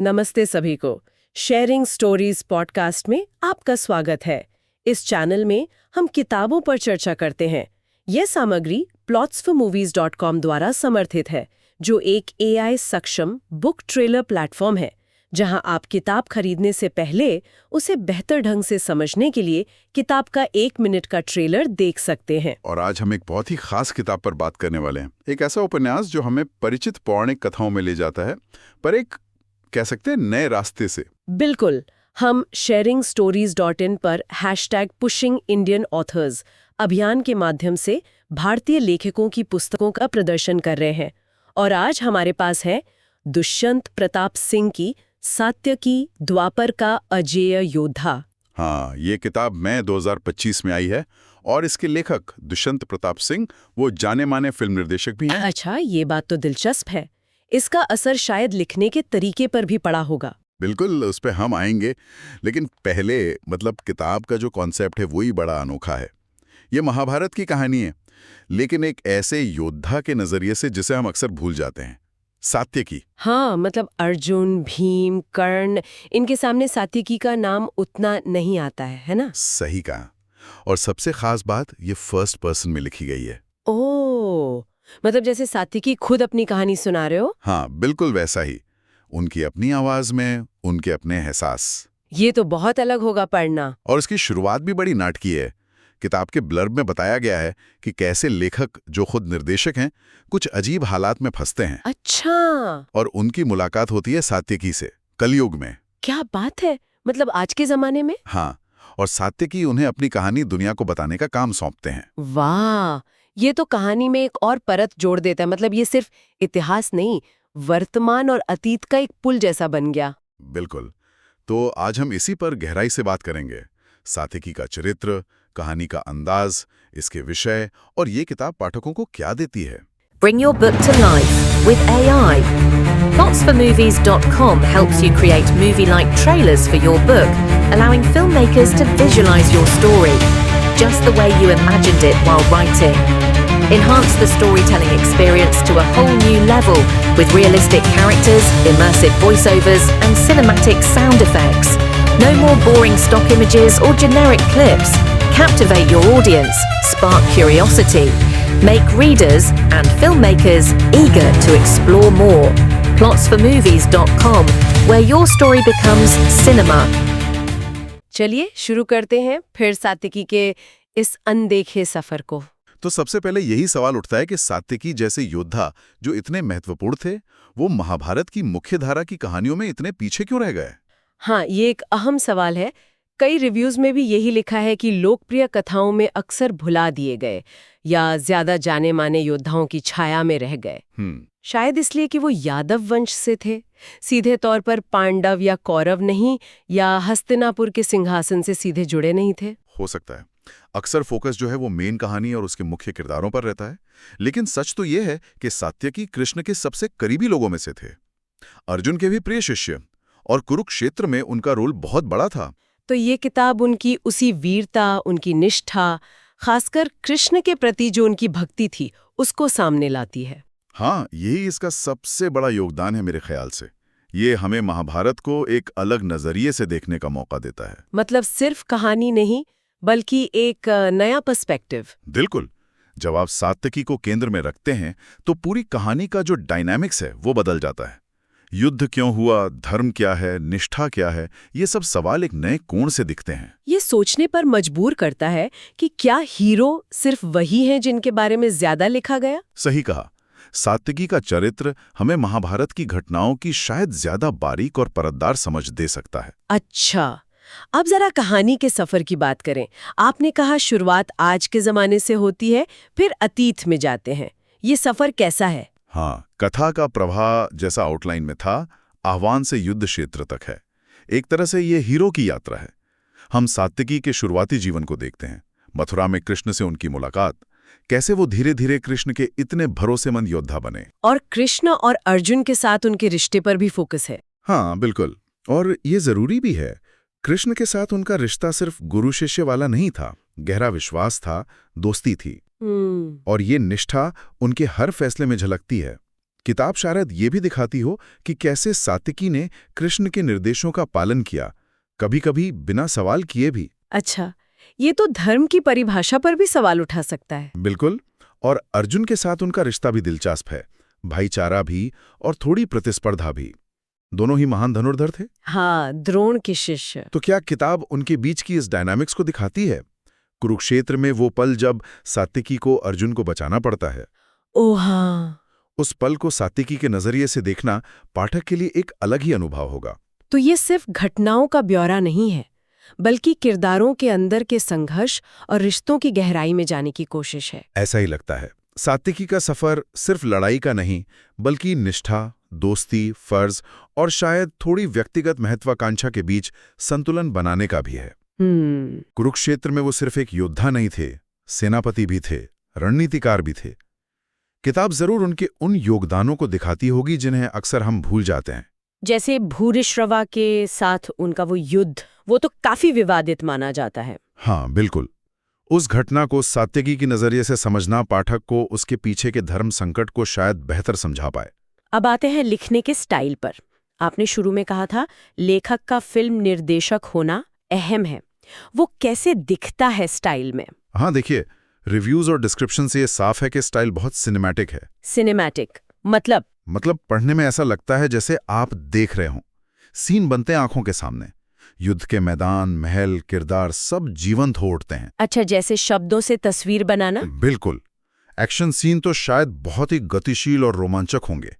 नमस्ते सभी को। शेयरिंग स्टोरीज पॉडकास्ट में आपका स्वागत है। इस चैनल में हम किताबों पर चर्चा करते हैं। यह सामग्री plotsformovies.com द्वारा समर्थित है, जो एक AI सक्षम बुक ट्रेलर प्लेटफॉर्म है, जहां आप किताब खरीदने से पहले उसे बेहतर ढंग से समझने के लिए किताब का 1 मिनट का ट्रेलर देख सकते हैं। और आज हम एक बहुत ही खास किताब पर बात करने वाले हैं। एक ऐसा उपन्यास जो हमें परिचित पौराणिक कथाओं में ले जाता है, पर एक कह सकते हैं नए रास्ते से। बिल्कुल। हम sharingstories.in पर #PushingIndianAuthors अभियान के माध्यम से भारतीय लेखकों की पुस्तकों का प्रदर्शन कर रहे हैं। और आज हमारे पास है दुष्यंत प्रताप सिंह की सात्यकी द्वापर का अजेय योद्धा। हाँ, ये किताब मई 2025 में आई है और इसके लेखक दुष्यंत प्रताप सिंह वो जाने माने फिल्म निर्देशक भी हैं। अच्छा, ये बात तो दिलचस्प है। इसका असर शायद लिखने के तरीके पर भी पड़ा होगा। बिल्कुल, उस पर हम आएंगे, लेकिन पहले किताब का जो कॉन्सेप्ट है वही बड़ा अनोखा है। ये महाभारत की कहानी है, लेकिन एक ऐसे योद्धा के नजरिए से जिसे हम अक्सर भूल जाते हैं, सात्यकी। हाँ, अर्जुन, भीम, कर्ण, इनके सामने सात्यकी का नाम उतना नहीं आता है ना? सही कहा। और सबसे खास बात, ये फर्स्ट पर्सन में लिखी गई है। ओह, जैसे सात्यकी खुद अपनी कहानी सुना रहे हो? हाँ, बिल्कुल वैसा ही। उनकी अपनी आवाज में, उनके अपने एहसास। ये तो बहुत अलग होगा पढ़ना। और इसकी शुरुआत भी बड़ी नाटकीय है। किताब के ब्लर्ब में बताया गया है कि कैसे लेखक, जो खुद निर्देशक हैं, कुछ अजीब हालात में फंसते हैं। अच्छा। और उनकी मुलाकात होती है सात्यकी से, कलयुग में। क्या बात है, आज के जमाने में? हाँ, और सात्यकी उन्हें अपनी कहानी दुनिया को बताने का काम सौंपते हैं। वाह, ये तो कहानी में एक और परत जोड़ देता है। ये सिर्फ इतिहास नहीं, वर्तमान और अतीत का एक पुल जैसा बन गया। बिल्कुल। तो आज हम इसी पर गहराई से बात करेंगे। सात्यकी का चरित्र, कहानी का अंदाज, इसके विषय, और ये किताब पाठकों को क्या देती है। Bring your book to life with AI. Plotsformovies.com helps you create movie-like trailers for your book, allowing filmmakers to visualize your story just the way you imagined it while writing. Enhance the storytelling experience to a whole new level with realistic characters, immersive voiceovers, and cinematic sound effects. No more boring stock images or generic clips. Captivate your audience, spark curiosity, make readers and filmmakers eager to explore more. Plotsformovies.com, where your story becomes cinema. चलिए शुरू करते हैं फिर सात्यकी के इस अनदेखे सफर को। तो सबसे पहले यही सवाल उठता है कि सात्यकी जैसे योद्धा जो इतने महत्वपूर्ण थे, वो महाभारत की मुख्य धारा की कहानियों में इतने पीछे क्यों रह गए? हाँ, ये एक अहम सवाल है। कई रिव्यूज में भी यही लिखा है कि लोकप्रिय कथाओं में अक्सर भुला दिए गए या ज्यादा जाने माने योद्धाओं की छाया में रह गए। शायद इसलिए कि वो यादव वंश से थे, सीधे तौर पर पांडव या कौरव नहीं, या हस्तिनापुर के सिंहासन से सीधे जुड़े नहीं थे। हो सकता है। अक्सर फोकस जो है वो मेन कहानी और उसके मुख्य किरदारों पर रहता है, लेकिन सच तो ये है कि सात्यकी कृष्ण के सबसे करीबी लोगों में से थे, अर्जुन के भी प्रिय शिष्य, और कुरुक्षेत्र में उनका रोल बहुत बड़ा था। तो ये किताब उनकी उसी वीरता, उनकी निष्ठा, खासकर कृष्ण के प्रति जो उनकी भक्ति थी, उसको सामने लाती है। हाँ, यही इसका सबसे बड़ा योगदान है मेरे ख्याल से। ये हमें महाभारत को एक अलग नजरिए से देखने का मौका देता है। सिर्फ कहानी नहीं, बल्कि एक नया पर्सपेक्टिव। बिल्कुल। जब आप सात्यकी को केंद्र में रखते हैं तो पूरी कहानी का जो डायनामिक्स है वो बदल जाता है। युद्ध क्यों हुआ, धर्म क्या है, निष्ठा क्या है, ये सब सवाल एक नए कोण से दिखते हैं। ये सोचने पर मजबूर करता है कि क्या हीरो सिर्फ वही हैं जिनके बारे में ज्यादा लिखा गया? सही कहा। सात्यकी का चरित्र हमें महाभारत की घटनाओं की शायद ज्यादा बारीक और परतदार समझ दे सकता है। अच्छा, अब जरा कहानी के सफर की बात करें। आपने कहा शुरुआत आज के जमाने से होती है, फिर अतीत में जाते हैं। ये सफर कैसा है? हाँ, कथा का प्रवाह जैसा आउटलाइन में था, आह्वान से युद्ध क्षेत्र तक है। एक तरह से ये हीरो की यात्रा है। हम सात्यकी के शुरुआती जीवन को देखते हैं, मथुरा में कृष्ण से उनकी मुलाकात, कैसे वो धीरे धीरे कृष्ण के इतने भरोसेमंद योद्धा बने। और कृष्ण और अर्जुन के साथ उनके रिश्ते पर भी फोकस है। हाँ बिल्कुल, और ये जरूरी भी है। कृष्ण के साथ उनका रिश्ता सिर्फ गुरु शिष्य वाला नहीं था, गहरा विश्वास था, दोस्ती थी। और ये निष्ठा उनके हर फैसले में झलकती है। किताब शायद ये भी दिखाती हो कि कैसे सात्विकी ने कृष्ण के निर्देशों का पालन किया, कभी-कभी बिना सवाल किए भी। अच्छा, ये तो धर्म की परिभाषा पर भी सवाल उठा सकता है। बिल्कुल। और अर्जुन के साथ उनका रिश्ता भी दिलचस्प है, भाईचारा भी और थोड़ी प्रतिस्पर्धा भी। दोनों ही महान धनुर्धर थे। हाँ, द्रोण के शिष्य। तो क्या किताब उनके बीच की इस डायनामिक्स को दिखाती है? कुरुक्षेत्र में वो पल जब सात्विकी को अर्जुन को बचाना पड़ता है, ओह हाँ। उस पल को सात्विकी के नजरिए से देखना पाठक के लिए एक अलग ही अनुभव होगा। तो ये सिर्फ घटनाओं का ब्यौरा नहीं है, बल्कि किरदारों के अंदर के संघर्ष और रिश्तों की गहराई में जाने की कोशिश है। ऐसा ही लगता है। सात्विकी का सफर सिर्फ लड़ाई का नहीं, बल्कि निष्ठा, दोस्ती, फर्ज और शायद थोड़ी व्यक्तिगत महत्वाकांक्षा के बीच संतुलन बनाने का भी है। कुरुक्षेत्र में वो सिर्फ एक योद्धा नहीं थे, सेनापति भी थे, रणनीतिकार भी थे। किताब जरूर उनके उन योगदानों को दिखाती होगी जिन्हें अक्सर हम भूल जाते हैं। जैसे भूरिश्रवा के साथ उनका वो युद्ध, वो तो काफी विवादित माना जाता है। हाँ, बिल्कुल। उस घटना को सात्विकी के नजरिए से समझना पाठक को उसके पीछे के धर्म संकट को शायद बेहतर समझा पाए। अब आते हैं लिखने के स्टाइल पर। आपने शुरू में कहा था लेखक का फिल्म निर्देशक होना अहम है। वो कैसे दिखता है स्टाइल में? हाँ, देखिए, रिव्यूज और डिस्क्रिप्शन से ये साफ है कि स्टाइल बहुत सिनेमैटिक है। सिनेमैटिक मतलब पढ़ने में ऐसा लगता है जैसे आप देख रहे हों। सीन बनते हैं आंखों के सामने। युद्ध के मैदान, महल, किरदार सब जीवंत हो उठते हैं। अच्छा, जैसे शब्दों से तस्वीर बनाना? बिल्कुल। एक्शन सीन तो शायद बहुत ही गतिशील और रोमांचक होंगे।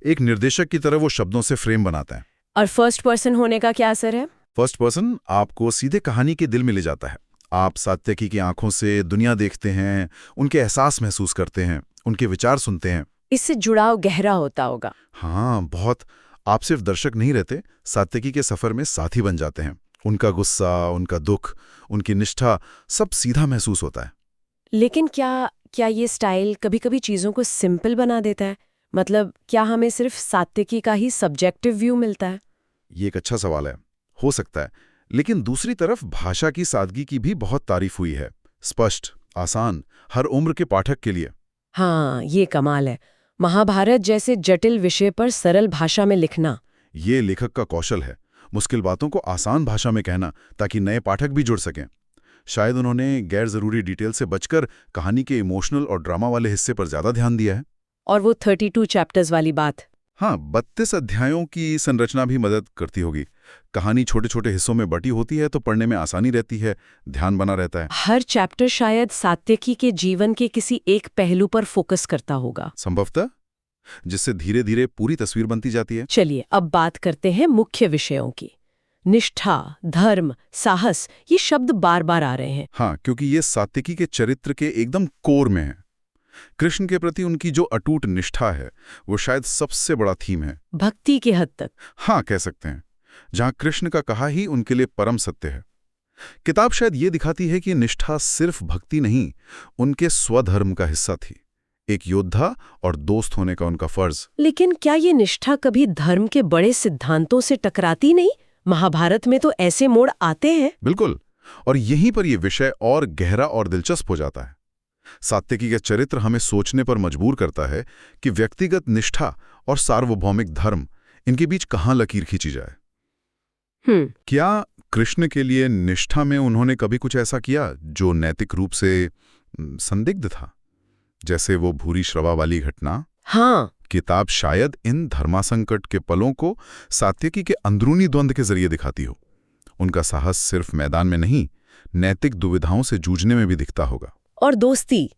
एक निर्देशक की तरह वो शब्दों से फ्रेम बनाते हैं। और फर्स्ट पर्सन होने का क्या असर है? फर्स्ट पर्सन आपको सीधे कहानी के दिल में ले जाता है। आप सात्विकी की आंखों से दुनिया देखते हैं, उनके एहसास महसूस करते हैं, उनके विचार सुनते हैं। इससे जुड़ाव गहरा होता होगा। हाँ, बहुत। आप सिर्फ दर्शक नहीं रहते, सात्विकी के सफर में साथी बन जाते हैं। उनका गुस्सा, उनका दुख, उनकी निष्ठा सब सीधा महसूस होता है। लेकिन क्या ये स्टाइल कभी-कभी चीजों को सिंपल बना देता है? मतलब क्या हमें सिर्फ सात्विकी का ही सब्जेक्टिव व्यू मिलता है? ये एक अच्छा सवाल है। हो सकता है। लेकिन दूसरी तरफ भाषा की सादगी की भी बहुत तारीफ हुई है। स्पष्ट, आसान, हर उम्र के पाठक के लिए। हाँ, ये कमाल है। महाभारत जैसे जटिल विषय पर सरल भाषा में लिखना। ये लेखक का कौशल है, मुश्किल बातों को आसान भाषा में कहना ताकि नए पाठक भी जुड़ सकें। शायद उन्होंने गैर जरूरी डिटेल से बचकर कहानी के इमोशनल और ड्रामा वाले हिस्से पर ज्यादा ध्यान दिया है। और वो 32 चैप्टर्स वाली बात। हाँ, 32 अध्यायों की संरचना भी मदद करती होगी। कहानी छोटे छोटे हिस्सों में बटी होती है तो पढ़ने में आसानी रहती है, ध्यान बना रहता है। हर चैप्टर शायद सात्विकी के जीवन के किसी एक पहलू पर फोकस करता होगा, संभवतः, जिससे धीरे धीरे पूरी तस्वीर बनती जाती है। चलिए अब बात करते हैं मुख्य विषयों की। निष्ठा, धर्म, साहस, ये शब्द बार बार आ रहे हैं। हाँ, क्योंकि ये सात्विकी के चरित्र के एकदम कोर में है। कृष्ण के प्रति उनकी जो अटूट निष्ठा है वो शायद सबसे बड़ा थीम है। भक्ति की हद तक। हाँ, कह सकते हैं। जहां कृष्ण का कहा ही उनके लिए परम सत्य है। किताब शायद ये दिखाती है कि निष्ठा सिर्फ भक्ति नहीं, उनके स्वधर्म का हिस्सा थी। एक योद्धा और दोस्त होने का उनका फर्ज। लेकिन क्या ये निष्ठा कभी धर्म के बड़े सिद्धांतों से टकराती नहीं? महाभारत में तो ऐसे मोड़ आते हैं। बिल्कुल। और यहीं पर यह विषय और गहरा और दिलचस्प हो जाता है। सात्विकी का चरित्र हमें सोचने पर मजबूर करता है कि व्यक्तिगत निष्ठा और सार्वभौमिक धर्म, इनके बीच कहां लकीर खींची जाए। क्या कृष्ण के लिए निष्ठा में उन्होंने कभी कुछ ऐसा किया जो नैतिक रूप से संदिग्ध था, जैसे वो भूरी श्रवा वाली घटना? हाँ। किताब शायद इन धर्मासंकट के पलों को सात्विकी के अंदरूनी द्वंद्व के जरिए दिखाती हो। उनका साहस सिर्फ मैदान में नहीं, नैतिक दुविधाओं से जूझने में भी दिखता होगा। और दोस्ती,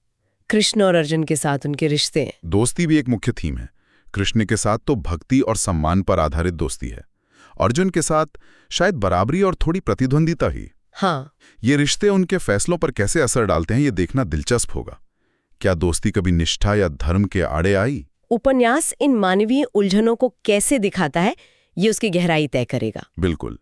कृष्ण और अर्जुन के साथ उनके रिश्ते। दोस्ती भी एक मुख्य थीम है। कृष्ण के साथ तो भक्ति और सम्मान पर आधारित दोस्ती है। अर्जुन के साथ शायद बराबरी और थोड़ी प्रतिद्वंदिता ही। हाँ। ये रिश्ते उनके फैसलों पर कैसे असर डालते हैं, ये देखना दिलचस्प होगा। क्या दोस्ती कभी निष्ठा या धर्म के आड़े आई? उपन्यास इन मानवीय उलझनों को कैसे दिखाता है, ये उसकी गहराई तय करेगा। बिल्कुल।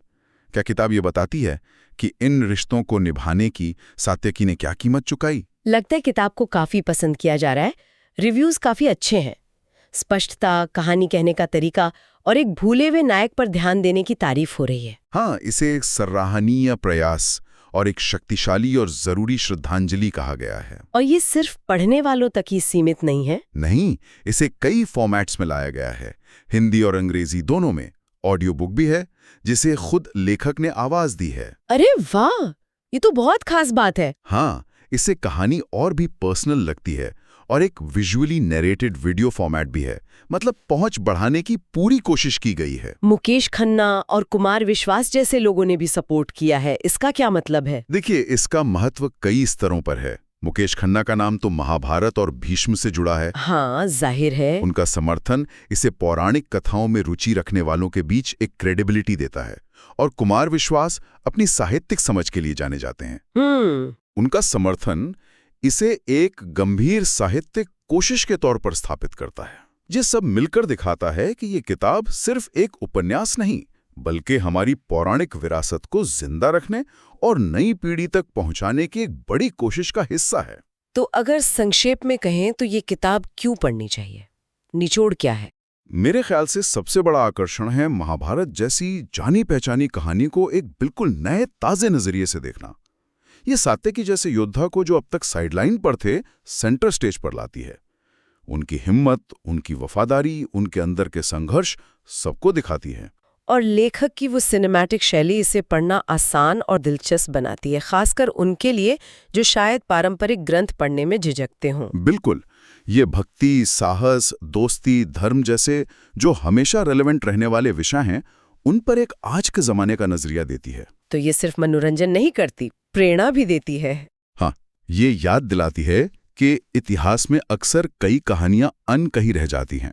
क्या किताब ये बताती है कि इन रिश्तों को निभाने की सात्विकी ने क्या कीमत चुकाई? लगता है किताब को काफी पसंद किया जा रहा है। रिव्यूज काफी अच्छे हैं। स्पष्टता, कहानी कहने का तरीका और एक भूले हुए नायक पर ध्यान देने की तारीफ हो रही है। हाँ, इसे एक सराहनीय प्रयास और एक शक्तिशाली और जरूरी श्रद्धांजलि कहा गया है। और ये सिर्फ पढ़ने वालों तक ही सीमित नहीं है। नहीं, इसे कई फॉर्मेट्स में लाया गया है, हिंदी और अंग्रेजी दोनों में। ऑडियो बुक भी है जिसे खुद लेखक ने आवाज दी है। अरे वाह, ये तो बहुत खास बात है। हाँ, इससे कहानी और भी पर्सनल लगती है और एक विजुअली नरेटेड वीडियो फॉर्मेट भी है, मतलब पहुंच बढ़ाने की पूरी कोशिश की गई है। मुकेश खन्ना और कुमार विश्वास जैसे लोगों ने भी सपोर्ट किया है, इसका क्या मतलब है? देखिए, इसका महत्व कई स्तरों पर है। मुकेश खन्ना का नाम तो महाभारत और भीष्म से जुड़ा है। हाँ, जाहिर है। उनका समर्थन इसे पौराणिक कथाओं में रुचि रखने वालों के बीच एक क्रेडिबिलिटी देता है। और कुमार विश्वास अपनी साहित्यिक समझ के लिए जाने जाते हैं। उनका समर्थन इसे एक गंभीर साहित्यिक कोशिश के तौर पर स्थापित करता है। ये सब मिलकर दिखाता है कि ये किताब सिर्फ एक उपन्यास नहीं, बल्कि हमारी पौराणिक विरासत को जिंदा रखने और नई पीढ़ी तक पहुंचाने की एक बड़ी कोशिश का हिस्सा है। तो अगर संक्षेप में कहें तो ये किताब क्यों पढ़नी चाहिए? निचोड़ क्या है? मेरे ख्याल से सबसे बड़ा आकर्षण है महाभारत जैसी जानी पहचानी कहानी को एक बिल्कुल नए ताजे नजरिए से देखना। ये सात्यकी जैसे योद्धा को, जो अब तक साइडलाइन पर थे, सेंटर स्टेज पर लाती है। उनकी हिम्मत, उनकी वफादारी, उनके अंदर के संघर्ष सबको दिखाती है। और लेखक की वो सिनेमैटिक शैली इसे पढ़ना आसान और दिलचस्प बनाती है, खासकर उनके लिए जो शायद पारंपरिक ग्रंथ पढ़ने में झिझकते हों। बिल्कुल, ये भक्ति, साहस, दोस्ती, धर्म जैसे जो हमेशा रेलेवेंट रहने वाले विषय हैं, उन पर एक आज के जमाने का नजरिया देती है। तो ये सिर्फ मनोरंजन नहीं करती, प्रेरणा भी देती है। हाँ, ये याद दिलाती है कि इतिहास में अक्सर कई कहानियां अनकही रह जाती हैं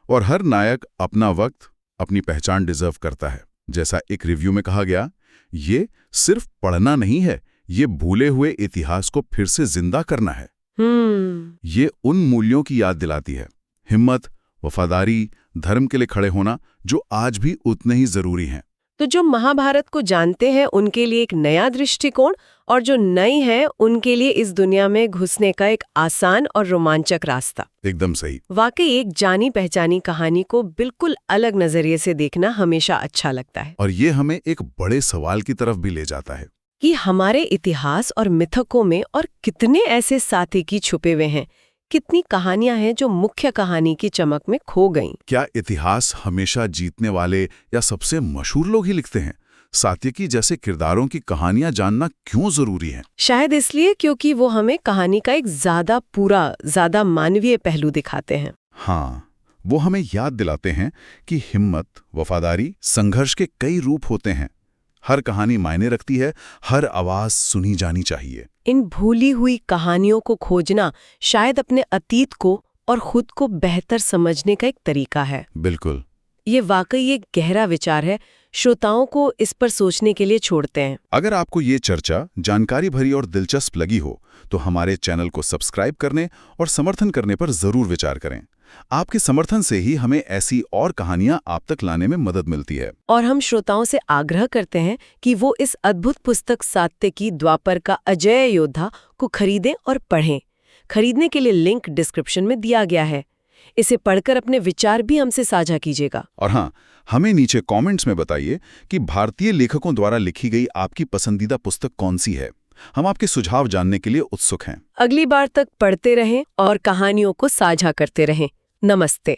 और हर नायक अपना वक्त, अपनी पहचान डिजर्व करता है। जैसा एक रिव्यू में कहा गया, ये सिर्फ पढ़ना नहीं है, ये भूले हुए इतिहास को फिर से जिंदा करना है। ये उन मूल्यों की याद दिलाती है, हिम्मत, वफादारी, धर्म के लिए खड़े होना, जो आज भी उतने ही जरूरी हैं। तो जो महाभारत को जानते हैं उनके लिए एक नया दृष्टिकोण, और जो नई है उनके लिए इस दुनिया में घुसने का एक आसान और रोमांचक रास्ता। एकदम सही। वाकई एक जानी पहचानी कहानी को बिल्कुल अलग नजरिए से देखना हमेशा अच्छा लगता है। और ये हमें एक बड़े सवाल की तरफ भी ले जाता है कि हमारे इतिहास और मिथकों में और कितने ऐसे साथी छुपे हुए हैं, कितनी कहानियां हैं जो मुख्य कहानी की चमक में खो गईं। क्या इतिहास हमेशा जीतने वाले या सबसे मशहूर लोग ही लिखते हैं? सात्यकी जैसे किरदारों की कहानियां जानना क्यों जरूरी है? शायद इसलिए क्योंकि वो हमें कहानी का एक ज्यादा मानवीय पहलू दिखाते हैं। हाँ, वो हमें याद दिलाते हैं कि हिम्मत, वफादारी, संघर्ष के कई रूप होते हैं। हर कहानी मायने रखती है, हर आवाज सुनी जानी चाहिए। इन भूली हुई कहानियों को खोजना शायद अपने अतीत को और खुद को बेहतर समझने का एक तरीका है। बिल्कुल। ये वाकई एक गहरा विचार है, श्रोताओं को इस पर सोचने के लिए छोड़ते हैं। अगर आपको ये चर्चा जानकारी भरी और दिलचस्प लगी हो तो हमारे चैनल को सब्सक्राइब करने और समर्थन करने पर जरूर विचार करें। आपके समर्थन से ही हमें ऐसी और कहानियां आप तक लाने में मदद मिलती है। और हम श्रोताओं से आग्रह करते हैं कि वो इस अद्भुत पुस्तक सात्यकी द्वापर का अजेय योद्धा को खरीदें और पढ़ें। खरीदने के लिए लिंक डिस्क्रिप्शन में दिया गया है। इसे पढ़कर अपने विचार भी हमसे साझा कीजिएगा। और हाँ, हमें नीचे कमेंट्स में बताइए कि भारतीय लेखकों द्वारा लिखी गई आपकी पसंदीदा पुस्तक कौन सी है। हम आपके सुझाव जानने के लिए उत्सुक हैं। अगली बार तक पढ़ते रहें और कहानियों को साझा करते रहें। नमस्ते।